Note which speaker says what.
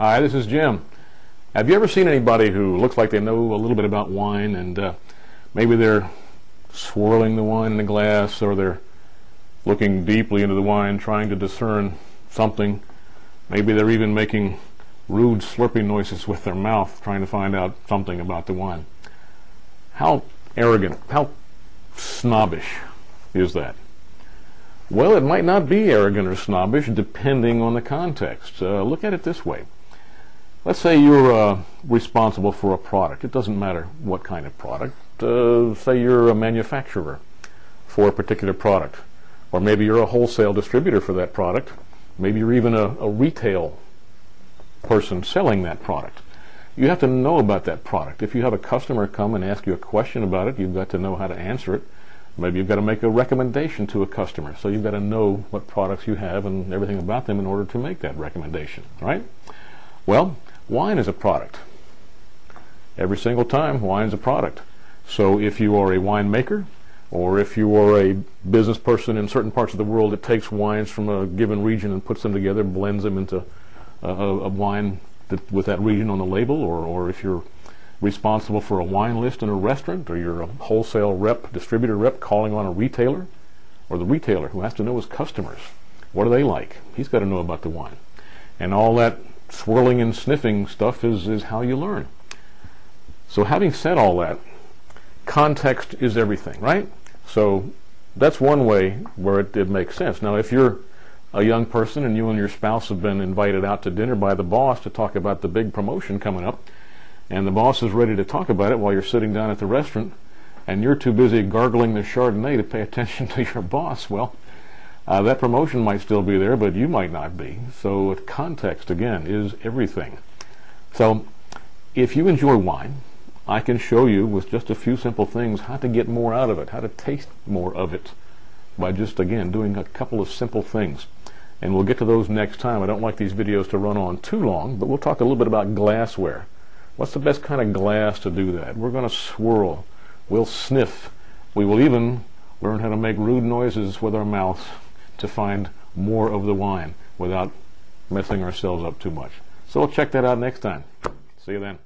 Speaker 1: Hi, this is Jim. Have you ever seen anybody who looks like they know a little bit about wine, and maybe they're swirling the wine in a glass, or they're looking deeply into the wine trying to discern something? Maybe they're even making rude slurping noises with their mouth trying to find out something about the wine. How arrogant, how snobbish is that? Well, it might not be arrogant or snobbish depending on the context. Look at it this way. Let's say you're responsible for a product. It doesn't matter what kind of product. Say you're a manufacturer for a particular product. Or maybe you're a wholesale distributor for that product. Maybe you're even a retail person selling that product. You have to know about that product. If you have a customer come and ask you a question about it, you've got to know how to answer it. Maybe you've got to make a recommendation to a customer. So you've got to know what products you have and everything about them in order to make that recommendation, right? Well, wine is a product. Every single time, wine's a product. So if you are a winemaker, or if you are a business person in certain parts of the world that takes wines from a given region and puts them together, blends them into a wine with that region on the label, or if you're responsible for a wine list in a restaurant, or you're a wholesale rep, distributor rep calling on a retailer, or the retailer who has to know his customers. What do they like? He's got to know about the wine. And all that swirling and sniffing stuff is how you learn. So having said all that, context is everything, right? So that's one way where it makes sense. Now, if you're a young person and you and your spouse have been invited out to dinner by the boss to talk about the big promotion coming up, and the boss is ready to talk about it while you're sitting down at the restaurant, and you're too busy gargling the Chardonnay to pay attention to your boss, well, that promotion might still be there, but you might not be. So context, again, is everything. So if you enjoy wine, I can show you with just a few simple things how to get more out of it, how to taste more of it by just, again, doing a couple of simple things. And we'll get to those next time. I don't like these videos to run on too long, but we'll talk a little bit about glassware. What's the best kind of glass to do that? We're going to swirl. We'll sniff. We will even learn how to make rude noises with our mouths to find more of the wine without messing ourselves up too much. So we'll check that out next time. See you then.